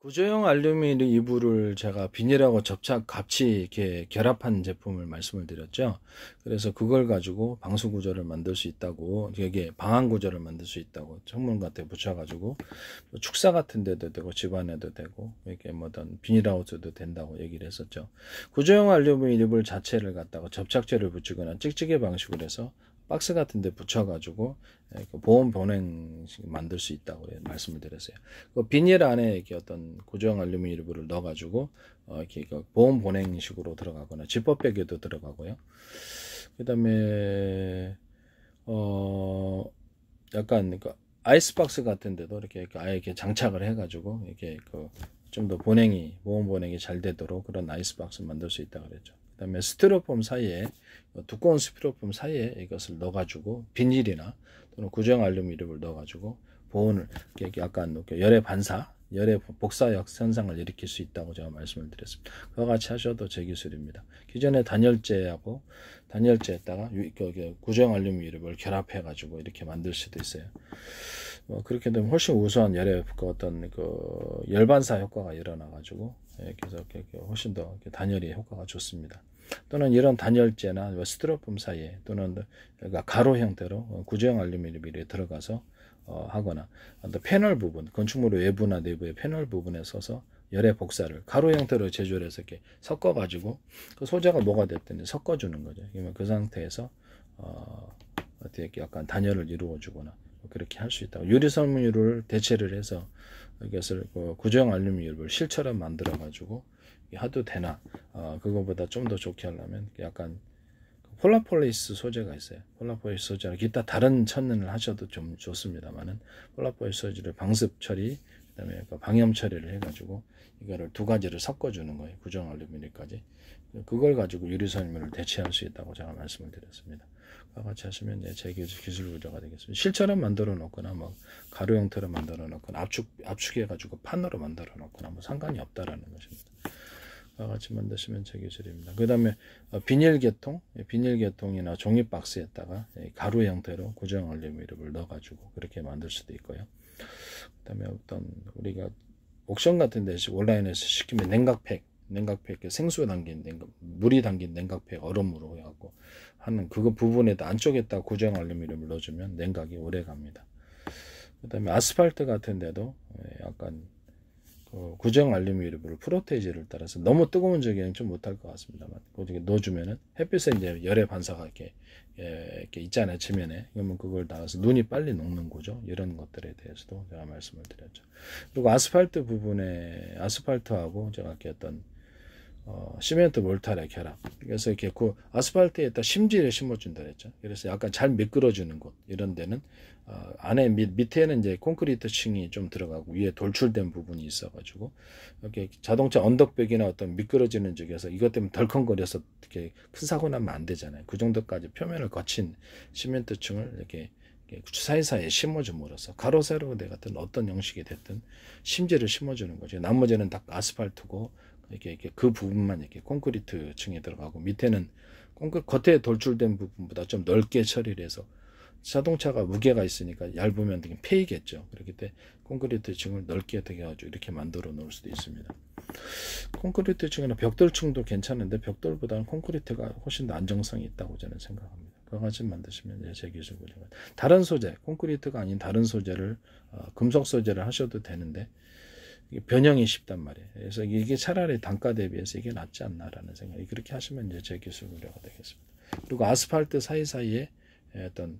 구조형 알루미늄 이불을 제가 비닐하고 접착 같이 이렇게 결합한 제품을 말씀을 드렸죠. 그래서 그걸 가지고 방수 구조를 만들 수 있다고, 이게 방한 구조를 만들 수 있다고 창문 같은 데 붙여가지고 뭐 축사 같은 데도 되고 집안에도 되고 이렇게 뭐든 비닐하우스도 된다고 얘기를 했었죠. 구조형 알루미늄 이불 자체를 갖다가 접착제를 붙이거나 찍찍이 방식으로 해서 박스 같은 데 붙여가지고 보온 보냉 만들 수 있다고 말씀을 드렸어요. 그 비닐 안에 이렇게 어떤 고정 알루미늄을 넣어가지고 이렇게 보온 보냉식으로 들어가거나 지퍼백에도 들어가고요. 그 다음에 약간 그 아이스박스 같은데도 이렇게 아예 이렇게 장착을 해가지고 이렇게 좀 더 보온 보냉이 잘 되도록 그런 아이스박스 만들 수 있다 그랬죠. 그 다음에 스티로폼 사이에 두꺼운 스티로폼 사이에 이것을 넣어가지고 비닐이나 또는 구조형 알루미늄을 넣어가지고 보온을 약간 열의 반사, 열의 복사 현상을 일으킬 수 있다고 제가 말씀을 드렸습니다. 그와 같이 하셔도 제 기술입니다. 기존에 단열재하고 단열재에다가 구조형 알루미늄을 결합해가지고 이렇게 만들 수도 있어요. 그렇게 되면 훨씬 우수한 열의 어떤 열반사 효과가 일어나가지고 그래서 훨씬 더 단열의 효과가 좋습니다. 또는 이런 단열재나 스티로폼 사이에 또는 가로 형태로 구조형 알루미늄이 들어가서 하거나 패널 부분, 건축물 외부나 내부의 패널 부분에 써서 열의 복사를 가로 형태로 제조를 해서 이렇게 섞어가지고 그 소재가 뭐가 됐든 섞어주는 거죠. 그러면 그 상태에서 어떻게 약간 단열을 이루어주거나 그렇게 할 수 있다고. 유리섬유를 대체를 해서 이것을 구조형 알루미늄을 실처럼 만들어 가지고 하도 되나 그거보다 좀 더 좋게 하려면 약간 폴라폴리스 소재가 있어요. 폴라폴리스 소재를 기타 다른 천연을 하셔도 좀 좋습니다만은 폴라폴리스 소재를 방습 처리, 그다음에 방염 처리를 해가지고 이거를 두 가지를 섞어주는 거예요. 구조형 알루미늄까지. 그걸 가지고 유리섬유를 대체할 수 있다고 제가 말씀을 드렸습니다. 그와 같이 하시면 제 기술 구조가 되겠습니다. 실처럼 만들어 놓거나 뭐 가루 형태로 만들어 놓거나 압축해 가지고 판으로 만들어 놓거나 뭐 상관이 없다라는 것입니다. 그와 같이 만드시면 제 기술입니다. 그 다음에 비닐계통이나 종이 박스에다가 가루 형태로 구조형 알루미늄을 넣어 가지고 그렇게 만들 수도 있고요. 그 다음에 어떤 우리가 옥션 같은 데서 온라인에서 시키면 냉각팩 생수 담긴 물이 담긴 냉각팩 얼음으로 해갖고 하는 그거 부분에다 안쪽에다 구조형 알루미늄을 넣어주면 냉각이 오래 갑니다. 그 다음에 아스팔트 같은 데도 약간 구조형 알루미늄을 프로테이지를 따라서 너무 뜨거운 적에는 좀 못할 것 같습니다만 그렇게 넣어주면은 햇빛에 이제 열의 반사가 이렇게 있잖아요, 지면에. 그러면 그걸 따라서 눈이 빨리 녹는 거죠. 이런 것들에 대해서도 제가 말씀을 드렸죠. 그리고 아스팔트 부분에 아스팔트하고 제가 이렇게 어떤 시멘트 몰타르의 결합. 그래서 이렇게 그 아스팔트에다 심지를 심어준다 그랬죠. 그래서 약간 잘 미끄러지는 곳 이런 데는 안에 밑에는 이제 콘크리트 층이 좀 들어가고 위에 돌출된 부분이 있어가지고 이렇게 자동차 언덕벽이나 어떤 미끄러지는 쪽에서 이것 때문에 덜컹거려서 이렇게 큰 사고 나면 안 되잖아요. 그 정도까지 표면을 거친 시멘트 층을 이렇게 사이사이에 심어줌으로써 가로 세로 대 같은 어떤 형식이 됐든 심지를 심어주는 거죠. 나머지는 다 아스팔트고 이렇게 그 부분만 이렇게 콘크리트 층에 들어가고 밑에는 겉에 돌출된 부분보다 좀 넓게 처리를 해서 자동차가 무게가 있으니까 얇으면 되게 패이겠죠. 그렇기 때문에 콘크리트 층을 넓게 되게 가지고 이렇게 만들어 놓을 수도 있습니다. 콘크리트 층이나 벽돌 층도 괜찮은데 벽돌보다는 콘크리트가 훨씬 더 안정성이 있다고 저는 생각합니다. 그거 같이 만드시면 제 기술을 다른 소재, 콘크리트가 아닌 다른 소재를 금속 소재를 하셔도 되는데 변형이 쉽단 말이에요. 그래서 이게 차라리 단가 대비해서 이게 낫지 않나라는 생각이 그렇게 하시면 이제 제 기술 우려가 되겠습니다. 그리고 아스팔트 사이사이에 어떤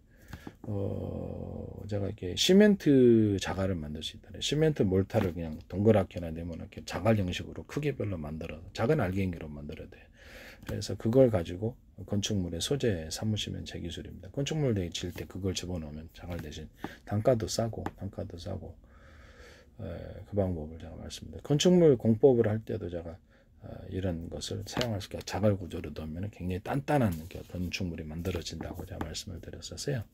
제가 이렇게 시멘트 자갈을 만들 수 있다. 시멘트 몰타를 그냥 동그랗게나 네모나게 자갈 형식으로 크기별로 만들어서 작은 알갱이로 만들어야 돼요. 그래서 그걸 가지고 건축물의 소재 삼으시면 제 기술입니다. 건축물 질 때 그걸 집어넣으면 자갈 대신 단가도 싸고 그 방법을 제가 말씀드립니다. 건축물 공법을 할 때도 제가 이런 것을 사용할 수 있게 자갈 구조로 넣으면 굉장히 단단한 건축물이 만들어진다고 제가 말씀을 드렸었어요.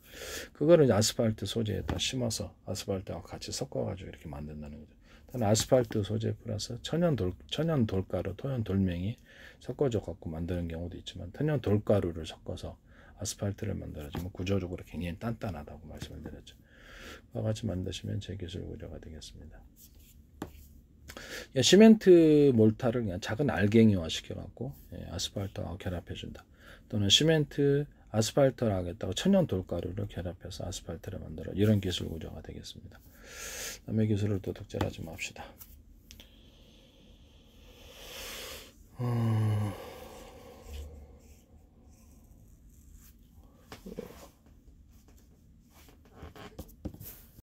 그거를 아스팔트 소재에다 심어서 아스팔트하고 같이 섞어가지고 이렇게 만든다는 거죠. 아스팔트 소재 플러스 천연 돌가루, 토연 돌멩이 섞어져 갖고 만드는 경우도 있지만 천연 돌가루를 섞어서 아스팔트를 만들어주면 구조적으로 굉장히 단단하다고 말씀을 드렸죠. 그와 같이 만드시면 제 기술 우려가 되겠습니다. 시멘트 몰타를 그냥 작은 알갱이화 시켜갖고 아스팔트하고 결합해준다. 또는 시멘트 아스팔트를 하겠다고 천연 돌가루를 결합해서 아스팔트를 만들어. 이런 기술 구조가 되겠습니다. 남의 기술을 도둑질하지 맙시다.